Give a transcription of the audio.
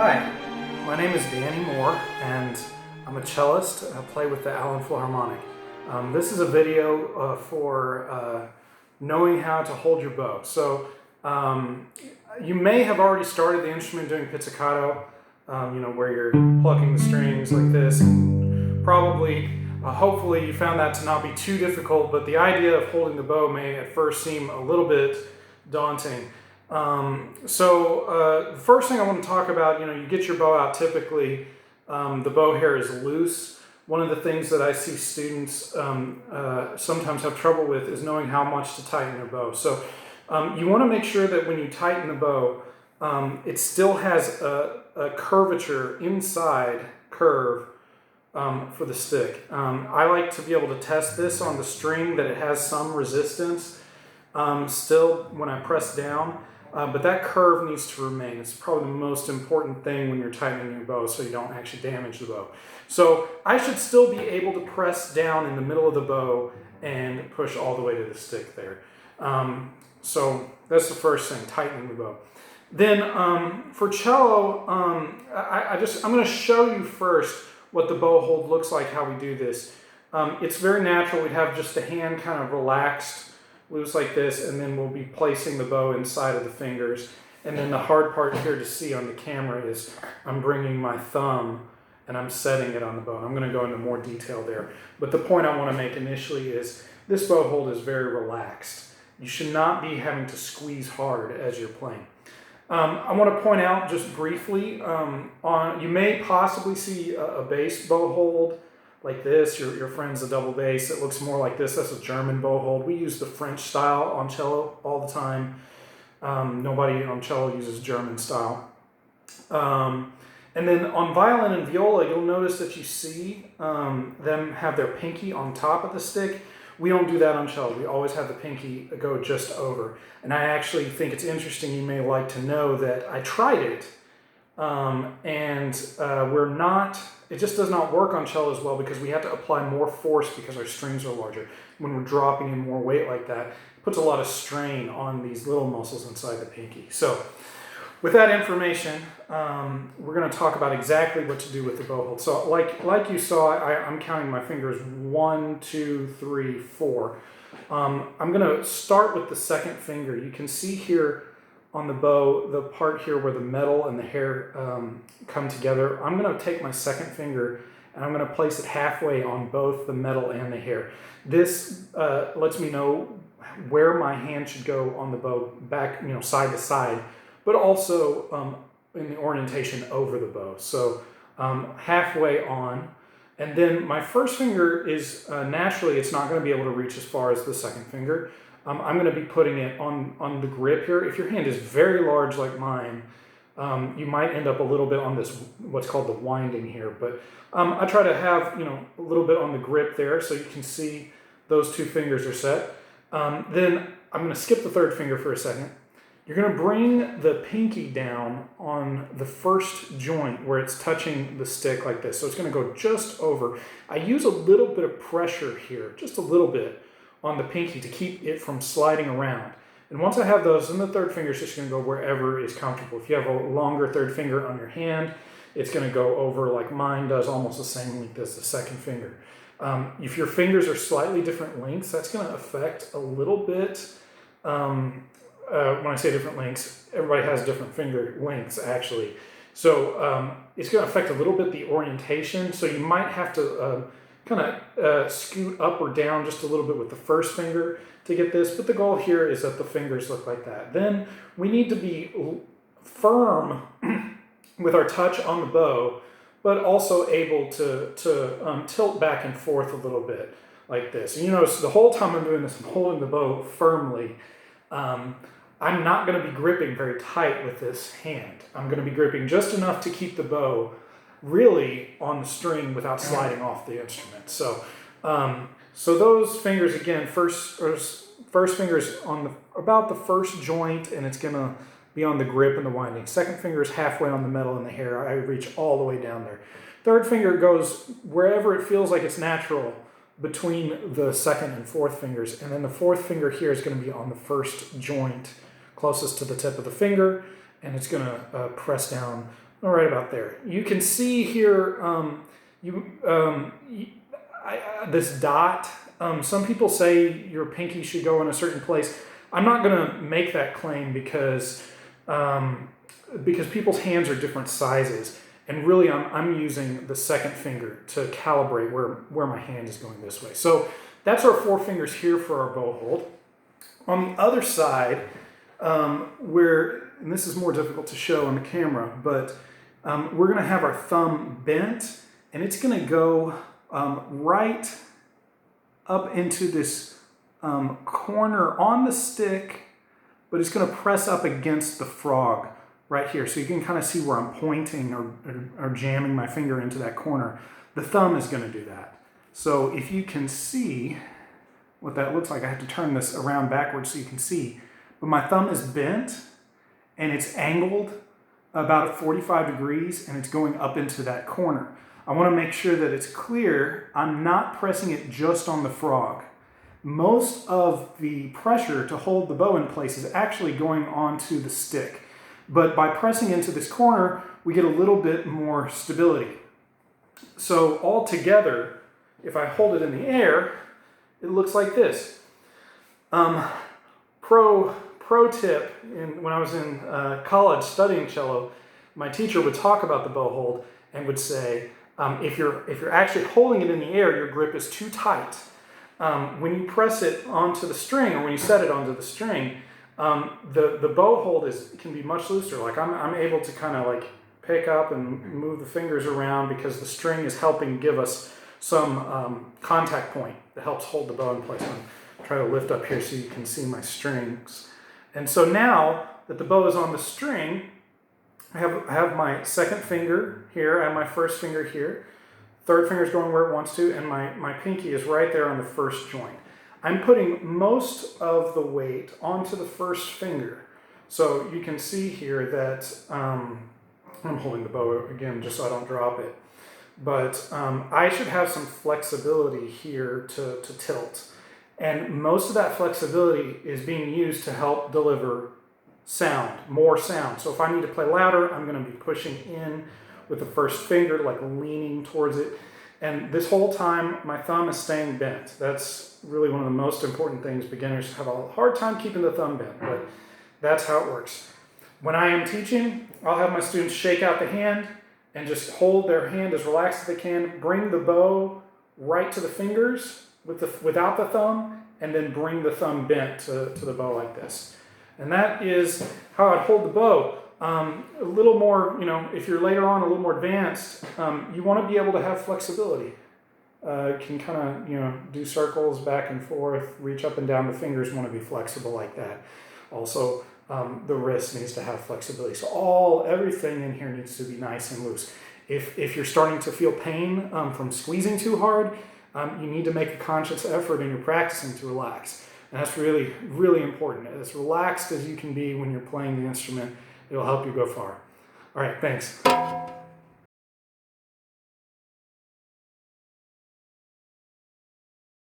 Hi, my name is Danny Moore and I'm a cellist. I play with the Allen Philharmonic. This is a video for knowing how to hold your bow. So you may have already started the instrument doing pizzicato, where you're plucking the strings like this, and probably, hopefully you found that to not be too difficult, but the idea of holding the bow may at first seem a little bit daunting. The first thing I want to talk about, you get your bow out typically, the bow hair is loose. One of the things that I see students sometimes have trouble with is knowing how much to tighten their bow. So you want to make sure that when you tighten the bow, it still has a curvature inside curve for the stick. I like to be able to test this on the string that it has some resistance still when I press down. But that curve needs to remain. It's probably the most important thing when you're tightening your bow so you don't actually damage the bow. So I should still be able to press down in the middle of the bow and push all the way to the stick there. So that's the first thing, tightening the bow. Then for cello, I'm going to show you first what the bow hold looks like, how we do this. It's very natural. We'd have just the hand kind of relaxed, loose like this, and then we'll be placing the bow inside of the fingers. And then the hard part here to see on the camera is I'm bringing my thumb and I'm setting it on the bow. And I'm going to go into more detail there. But the point I want to make initially is this bow hold is very relaxed. You should not be having to squeeze hard as you're playing. I want to point out just briefly, you may possibly see a bass bow hold like this. Your friend's a double bass. It looks more like this. That's a German bow hold. We use the French style on cello all the time. Nobody on cello uses German style. And then on violin and viola, you'll notice that you see them have their pinky on top of the stick. We don't do that on cello. We always have the pinky go just over. And I actually think it's interesting. You may like to know that I tried it. It just does not work on cello as well because we have to apply more force because our strings are larger. When we're dropping in more weight like that, it puts a lot of strain on these little muscles inside the pinky. So with that information, we're going to talk about exactly what to do with the bow hold. So like you saw, I'm counting my fingers 1, 2, 3, 4. I'm going to start with the second finger. You can see here on the bow, the part here where the metal and the hair come together, I'm going to take my second finger and I'm going to place it halfway on both the metal and the hair. This lets me know where my hand should go on the bow, back, side to side, but also in the orientation over the bow. So halfway on, and then my first finger is naturally, it's not going to be able to reach as far as the second finger. I'm going to be putting it on the grip here. If your hand is very large like mine, you might end up a little bit on this, what's called the winding here. But I try to have, a little bit on the grip there so you can see those two fingers are set. Then I'm going to skip the third finger for a second. You're going to bring the pinky down on the first joint where it's touching the stick like this. So it's going to go just over. I use a little bit of pressure here, just a little bit, on the pinky to keep it from sliding around. And once I have those, then the third finger is just going to go wherever is comfortable. If you have a longer third finger on your hand, it's going to go over like mine does, almost the same length as the second finger. If your fingers are slightly different lengths, that's going to affect a little bit. When I say different lengths, everybody has different finger lengths actually. So it's going to affect a little bit the orientation. So you might have to kind of scoot up or down just a little bit with the first finger to get this, but the goal here is that the fingers look like that. Then we need to be firm with our touch on the bow, but also able to tilt back and forth a little bit like this. And you notice the whole time I'm doing this, I'm holding the bow firmly. I'm not going to be gripping very tight with this hand. I'm going to be gripping just enough to keep the bow really on the string without sliding off the instrument. So those fingers, again, first finger is on about the first joint, and it's going to be on the grip and the winding. Second finger is halfway on the metal and the hair. I reach all the way down there. Third finger goes wherever it feels like it's natural between the second and fourth fingers. And then the fourth finger here is going to be on the first joint closest to the tip of the finger, and it's going to press down right about there. You can see here this dot. Some people say your pinky should go in a certain place. I'm not going to make that claim because people's hands are different sizes. And really, I'm using the second finger to calibrate where my hand is going this way. So that's our 4 fingers here for our bow hold. On the other side, and this is more difficult to show on the camera, but we're going to have our thumb bent, and it's going to go right up into this corner on the stick, but it's going to press up against the frog right here. So you can kind of see where I'm pointing or jamming my finger into that corner. The thumb is going to do that. So if you can see what that looks like, I have to turn this around backwards so you can see. But my thumb is bent and it's angled about 45 degrees and it's going up into that corner. I want to make sure that it's clear I'm not pressing it just on the frog. Most of the pressure to hold the bow in place is actually going onto the stick. But by pressing into this corner, we get a little bit more stability. So all together, if I hold it in the air, it looks like this. Pro tip, when I was in college studying cello, my teacher would talk about the bow hold and would say, if you're actually holding it in the air, your grip is too tight. When you press it onto the string, or when you set it onto the string, the bow hold can be much looser. Like I'm able to kind of like pick up and move the fingers around because the string is helping give us some contact point that helps hold the bow in place. I'll try to lift up here so you can see my strings. And so now that the bow is on the string, I have my second finger here, I have my first finger here, third finger is going where it wants to, and my pinky is right there on the first joint. I'm putting most of the weight onto the first finger. So you can see here that I'm holding the bow again just so I don't drop it. But I should have some flexibility here to tilt. And most of that flexibility is being used to help deliver sound, more sound. So if I need to play louder, I'm going to be pushing in with the first finger, like leaning towards it. And this whole time, my thumb is staying bent. That's really one of the most important things. Beginners have a hard time keeping the thumb bent, but that's how it works. When I am teaching, I'll have my students shake out the hand and just hold their hand as relaxed as they can, bring the bow right to the fingers without the thumb, and then bring the thumb bent to the bow like this. And that is how I'd hold the bow. A little more, if you're later on a little more advanced, you want to be able to have flexibility. Can kind of, do circles back and forth, reach up and down. The fingers want to be flexible like that. Also, the wrist needs to have flexibility. So everything in here needs to be nice and loose. If you're starting to feel pain from squeezing too hard, you need to make a conscious effort in your practicing to relax. And that's really, really important. As relaxed as you can be when you're playing the instrument, it'll help you go far. All right, thanks.